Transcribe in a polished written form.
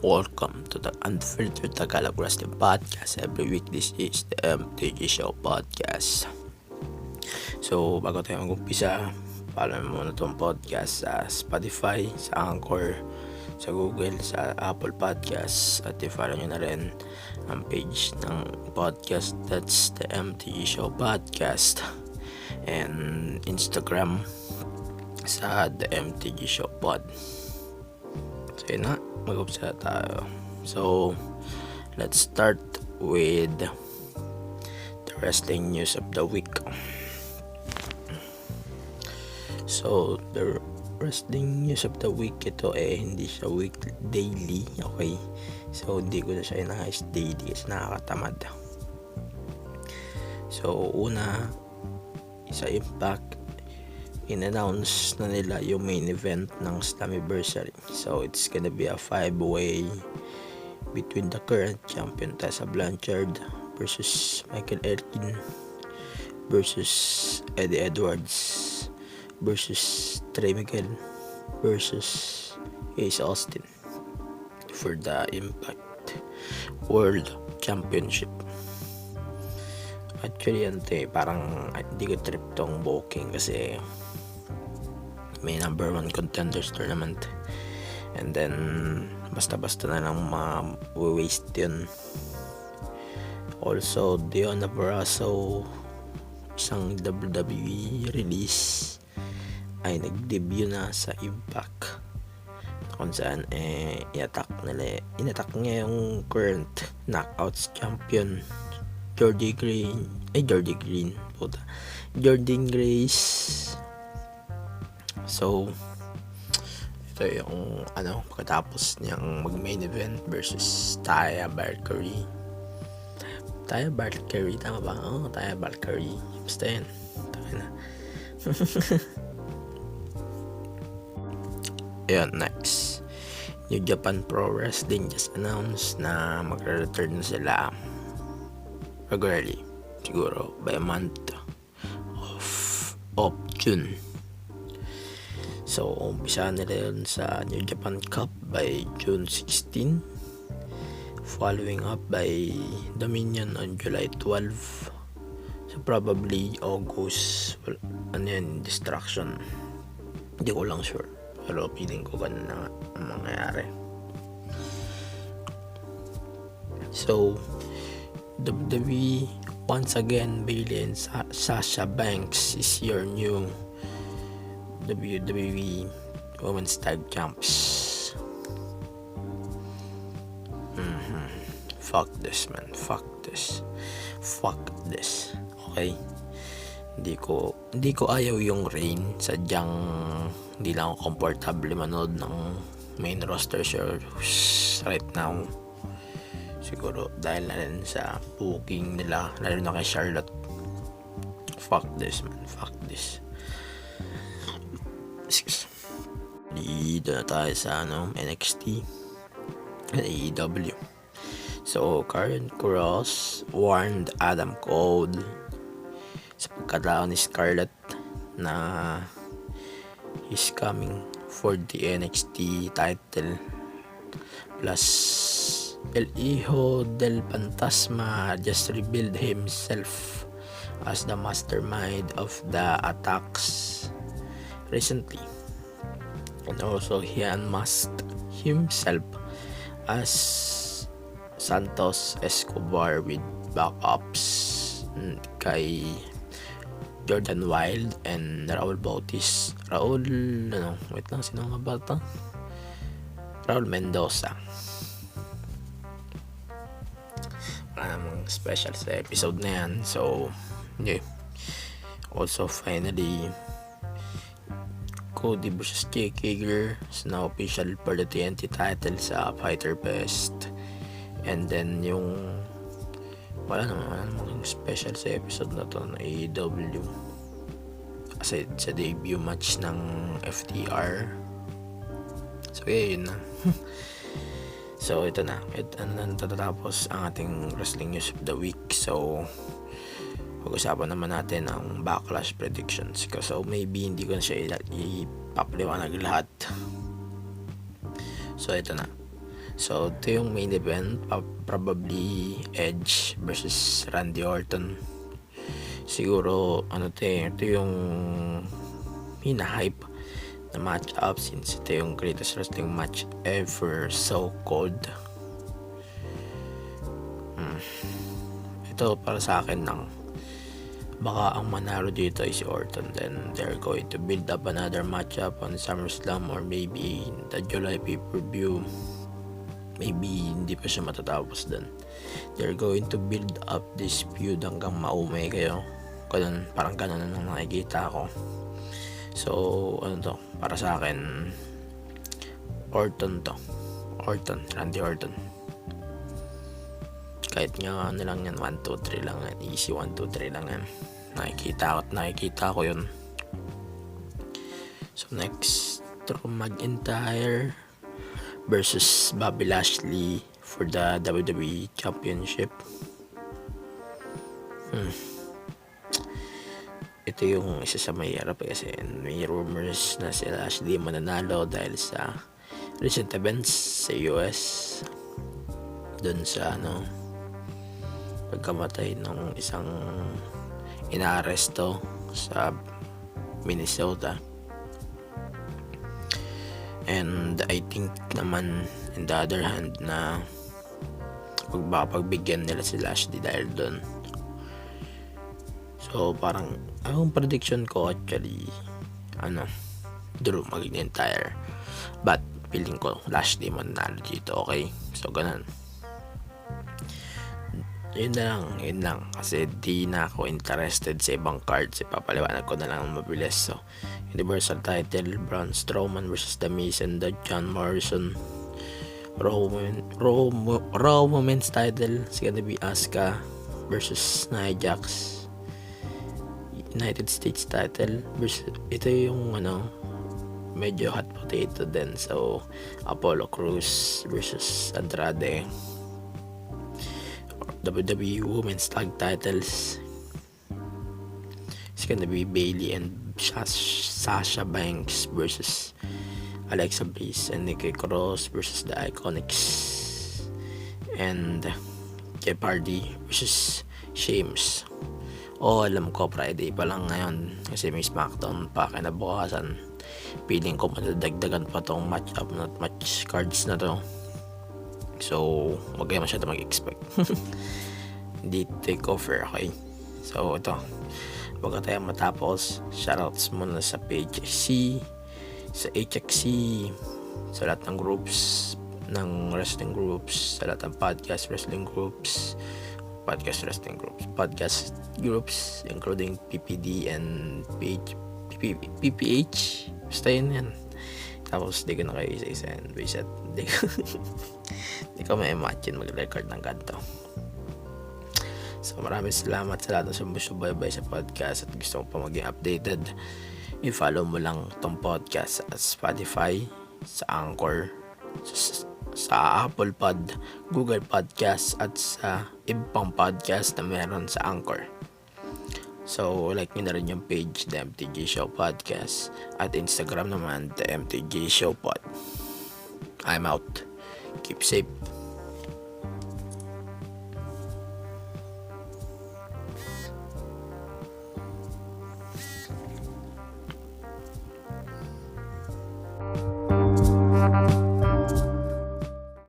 Welcome to the Unfiltered Tagalog Wrestling Podcast. Every week, this is the MTG Show Podcast. So, bago tayo mag-umpisa, follow mo muna itong podcast sa Spotify, sa Anchor, sa Google, sa Apple Podcast, at i-follow nyo na rin ang page ng podcast. That's the MTG Show Podcast. And Instagram sa the MTG Show Pod. So, yun na. Mag-upsa tayo. So, let's start with the wrestling news of the week. So, the wrestling news of the week, ito hindi siya daily, okay? So, hindi ko na siya inahayos daily kasi nakakatamad. So, una, sa Impact, in-announce na nila yung main event ng Slammiversary. So, it's gonna be a 5-way between the current champion Tessa Blanchard versus Michael Elgin versus Eddie Edwards versus Trey Miguel versus Ace Austin for the Impact World Championship. Actually, parang hindi ko trip tong booking kasi may number 1 contenders tournament, and then basta-basta na lang waste yun. Also, Deonna Purrazzo, isang WWE release, ay nag-debut na sa Impact, kung saan inattack niya yung current Knockouts champion Jordan Grace. So, ito yung pagkatapos niyang mag-main event versus Taya Valkyrie. Tama ba? Taya Valkyrie. Basta yan. Ayan, next. New Japan Pro Wrestling just announced na magre-return na sila regularly, siguro by a month of June. So, umpisa nila yun sa New Japan Cup by June 16, following up by Dominion on July 12. So, probably August, Destruction. Hindi ko lang sure, pero feeling ko ganun na ang mangyayari. So, WWE once again, Bayley and Sasha Banks is your new WWE Women's Tag Champs. Fuck this, man. Fuck this. Okay? Hindi ko ayaw yung reign. Sadyang hindi lang ako comfortable manood ng main roster shows right now. Siguro dahil na rin sa booking nila, lalo na kay Charlotte. Fuck this, man. Fuck this. Dito na tayo sa NXT and AEW. So, Karen Cross warned Adam Cole sa pagkatao ni Scarlett na he's coming for the NXT title. Plus, El Hijo del Fantasma just revealed himself as the mastermind of the attacks recently, and also he unmasked himself as Santos Escobar with backups kay Jordan Wild and Raul Bautista. Sino nga ba ito? Raul Mendoza. Special sa episode na yan. So, yeah. Also, finally, Cody vs. Jake Hager is now official for the TNT title sa Fighter Fest. And then yung wala namang special sa episode na to ng AEW kasi sa debut match ng FTR. So yun na. So ito na, natatapos ang ating wrestling news of the week. So pag-usapan naman natin ang Backlash predictions. So maybe hindi ko na siya ipapaliwanag lahat. So ito na. So ito yung main event, probably Edge versus Randy Orton. Siguro ito yung hina-hype na match up since ito yung greatest wrestling match ever, so called. Ito para sa akin lang, baka ang manalo dito ay si Orton. Then they're going to build up another matchup on SummerSlam or maybe the July pay-per-view. Maybe hindi pa siya matatapos dun. They're going to build up this feud hanggang maumay kayo. Parang ganun ang nakikita ko. So para sa akin, Randy Orton. Kahit nga lang yan, 1, 2, 3 lang yan. Easy 1, 2, 3 lang yan. Nakikita ko yun. So next, Drew McIntyre versus Bobby Lashley for the WWE Championship. Ito yung isa sa mahirap kasi may rumors na si Lashley mananalo dahil sa recent events sa US dun sa pagkamatay ng isang inaaresto sa Minnesota. And I think naman on the other hand na pagbigyan nila si Lashley dahil dun. So parang ang prediction ko actually Drew McIntyre, but feeling ko Lashley manalo dito. Okay, so ganun. Yun lang kasi di na ako interested sa ibang cards. Ipapaliwanag ko na lang mabilis. So Universal title, Braun Strowman versus The Miz and the John Morrison. Raw Women's title, it's gonna be Asuka versus Nia Jax. United States title versus, ito yung medyo hot potato din. So Apollo Crews versus Andrade. WWE Women's Tag Titles, it's gonna be Bayley and Sasha Banks versus Alexa Bliss and Nikki Cross versus the Iconics, and Jeff Hardy versus Sheamus. Alam ko Friday pa lang ngayon kasi may SmackDown pa kinabukasan. Feeling ko madadagdagan pa tong match cards na to. So wag kayo masyado mag-expect. Hindi take over, okay? So ito, bago tayo matapos, shoutouts muna sa page C, sa HXC, sa lahat ng groups, ng wrestling groups, sa lahat ng podcast groups, including PPD and PPH. Basta yan. Tapos di ko na kayo isa-isa yan. Di ko ma-imagine mag-record ng ganito. So maraming salamat sa lahat ng sumusubaybay sa podcast at gusto mo pa maging updated. I-follow mo lang itong podcast sa Spotify, sa Anchor, sa Apple Pod, Google Podcast at sa ibang podcast na meron sa Anchor. So like nyo na rin yung page, The MTG Show Podcast, at Instagram naman, The MTG Show Pod. I'm out. Keep safe.